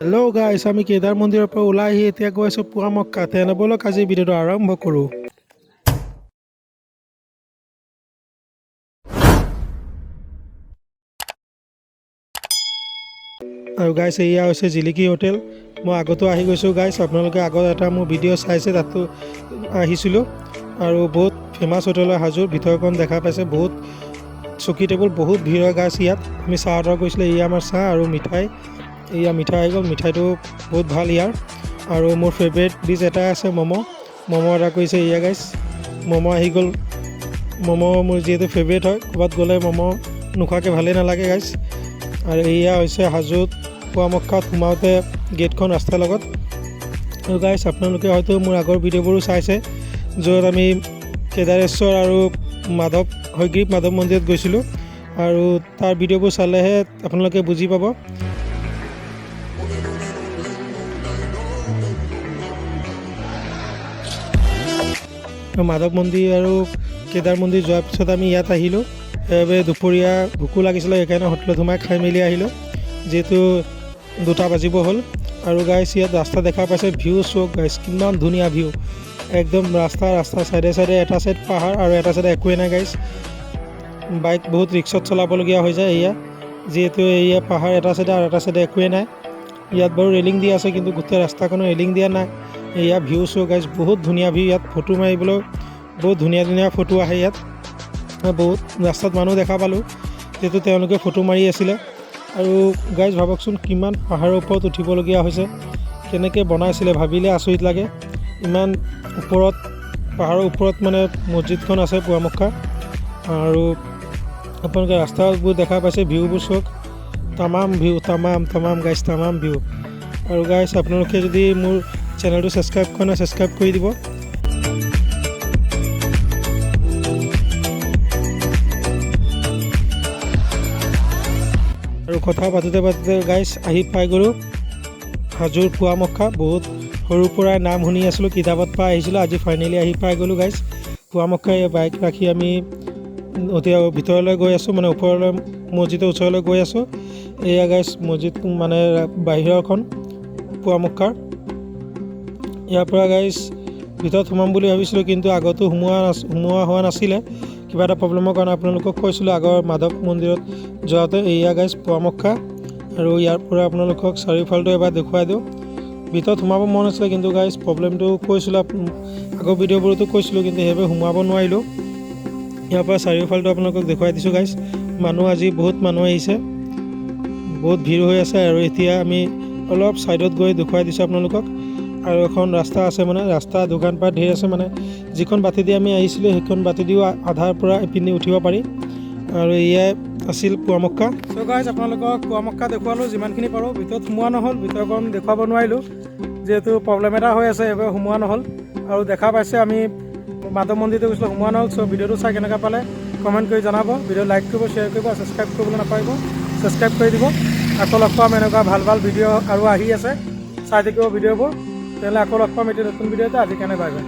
Hello' গাইছ, আমি কেদাৰ মন্দিৰৰ পৰা ওলাই আহি এতিয়া গৈ আছোঁ পুৱামক্কা। তেনে ব'লক আজি ভিডিঅ'টো আৰম্ভ কৰোঁ। আৰু গাইছ, এয়া হৈছে জিলিকি হোটেল। মই আগতো আহি গৈছোঁ গাইছ, আপোনালোকে আগত এটা মোৰ ভিডিঅ' চাইছে, তাতো আহিছিলোঁ। আৰু বহুত ফেমাছ হোটেল হয় হাজোৰ। ভিতৰখন দেখা পাইছে, বহুত চকী টেবুল, বহুত ভিৰ হয় গাইছ ইয়াত। আমি চাহ অৰ্ডাৰ কৰিছিলোঁ, এয়া আমাৰ চাহ আৰু মিঠাই। এয়া মিঠাই আহি গ'ল, মিঠাইটো বহুত ভাল ইয়াৰ। আৰু মোৰ ফেভৰেট ডিছ এটাই আছে, ম'ম' অৰ্ডাৰ কৰিছে এয়া গাইছ। ম'ম' আহি গ'ল। ম'ম' মোৰ যিহেতু ফেভৰেট হয়, ক'ৰবাত গ'লে ম'ম' নোখোৱাকৈ ভালেই নালাগে গাইছ। আৰু এয়া হৈছে হাজোত পুৱামক্কাত সোমাওঁতে গেটখন ৰাস্তাৰ লগত। আৰু গাইছ, আপোনালোকে হয়তো মোৰ আগৰ ভিডিঅ'বোৰো চাইছে, য'ত আমি কেদাৰেশ্বৰ আৰু হয়গ্ৰীৱ মাধৱ মন্দিৰত গৈছিলোঁ। আৰু তাৰ ভিডিঅ'বোৰ চালেহে আপোনালোকে বুজি পাব। মাধৱ মন্দিৰ আৰু কেদাৰ মন্দিৰ যোৱাৰ পিছত আমি ইয়াত আহিলোঁ। সেইবাবে দুপৰীয়া ভোকো লাগিছিলে, সেইকাৰণে হোটেলত সোমাই খাই মেলি আহিলোঁ, যিহেতু 2টা বাজিব হ'ল। আৰু গাইছ, ইয়াত ৰাস্তা দেখা পাইছে, ভিউ চক গাইছ, কিমান ধুনীয়া ভিউ। একদম ৰাস্তা চাইডে এটা চাইড পাহাৰ আৰু এটা চাইডে একোৱেই নাই গাইছ। বাইক বহুত ৰিক্সত চলাবলগীয়া হৈ যায় এয়া, যিহেতু এয়া পাহাৰ এটা চাইডে আৰু এটা চাইডে একোৱেই নাই। ইয়াত বাৰু ৰেলিং দিয়া আছে, কিন্তু গোটেই ৰাস্তাখনো ৰেলিং দিয়া নাই। এয়া ভিউ চ' গাইছ, বহুত ধুনীয়া ভিউ। ইয়াত ফটো মাৰিবলৈ বহুত ধুনীয়া ফটো আহে ইয়াত। বহুত ৰাস্তাত মানুহ দেখা পালোঁ, যিহেতু তেওঁলোকে ফটো মাৰি আছিলে। আৰু গাইছ, ভাবকচোন কিমান পাহাৰৰ ওপৰত উঠিবলগীয়া হৈছে। কেনেকৈ বনাইছিলে ভাবিলে আচৰিত লাগে। ইমান ওপৰত, পাহাৰৰ ওপৰত মানে মছজিদখন আছে পুৱামক্কা। আৰু আপোনালোকে ৰাস্তাবোৰ দেখা পাইছে, ভিউবোৰ চক, তামাম ভিউ, তামাম গাইছ, তামাম ভিউ। আৰু গাইছ, আপোনালোকে যদি মোৰ চেনেলটো ছাবস্ক্ৰাইব কৰা নাই, ছাবস্ক্ৰাইব কৰি দিব। আৰু কথা পাতোতে গাইছ আহি পাই গ'লোঁ হাজোৰ পুৱামক্কা। বহুত সৰুৰ পৰাই নাম শুনি আছিলোঁ, কিতাপত পাই আহিছিলোঁ, আজি ফাইনেলি আহি পাই গ'লোঁ গাইছ পুৱামক্কা। বাইক ৰাখি আমি এতিয়া ভিতৰলৈ গৈ আছোঁ, মানে ওপৰলৈ মছজিদৰ ওচৰলৈ গৈ আছোঁ। এয়া গাইছ মছজিদ, মানে বাহিৰৰখন পুৱামক্কাৰ। ইয়াৰ পৰা গাইছ ভিতৰত সোমাম বুলি ভাবিছিলোঁ, কিন্তু আগতো সোমোৱা হোৱা নাছিলে, কিবা এটা প্ৰব্লেমৰ কাৰণে। আপোনালোকক কৈছিলোঁ আগৰ মাধৱ মন্দিৰত যোৱাতে। এয়া গাইছ পুৱামক্কা। আৰু ইয়াৰ পৰা আপোনালোকক চাৰিওফালটো এবাৰ দেখুৱাই দিওঁ। ভিতৰত সোমাব মন আছিলে, কিন্তু গাইছ প্ৰব্লেমটো কৈছিলোঁ, আগৰ ভিডিঅ'বোৰতো কৈছিলোঁ, কিন্তু সেইবাবে সোমাব নোৱাৰিলোঁ। ইয়াৰ পৰা চাৰিওফালটো আপোনালোকক দেখুৱাই দিছোঁ গাইছ। আজি বহুত মানুহ আহিছে, বহুত ভিৰ হৈ আছে। আৰু এতিয়া আমি অলপ ছাইডত গৈ দেখুৱাই দিছোঁ আপোনালোকক। আৰু এখন ৰাস্তা আছে, মানে ৰাস্তা দোকানপাট ধেৰ আছে, মানে যিখন বাটেদি দি আমি আহিছিলোঁ সেইখন বাটেদিও আধাৰ পৰা ইপিনে উঠিব পাৰি। আৰু এয়াই আছিল পুৱামক্কা। চ' গাইছ, আপোনালোকক পুৱামক্কা দেখুৱালোঁ যিমানখিনি পাৰোঁ। ভিতৰত সোমোৱা নহ'ল, ভিতৰখন দেখুৱাব নোৱাৰিলোঁ, যিহেতু প্ৰব্লেম এটা হৈ আছে, সেইবাবে সোমোৱা নহ'ল। আৰু দেখা পাইছে আমি মাধৱ মন্দিৰটো গৈছিলোঁ, সোমোৱা নহ'ল। চ' ভিডিঅ'টো চাই কেনেকুৱা পালে কমেণ্ট কৰি জনাব। ভিডিঅ' লাইক কৰিব, শ্বেয়াৰ কৰিব, ছাবস্ক্ৰাইব কৰিবলৈ নাপাহৰিব, ছাবস্ক্ৰাইব কৰি দিব। আকৌ লগ পাম এনেকুৱা ভাল ভিডিঅ' আৰু আহি আছে, চাই থাকিব ভিডিঅ'বোৰ। তেনেহ'লে আকৌ লগ পাম এতিয়া নতুন ভিডিঅ'তে। আজি কাৰণে বাই বাই।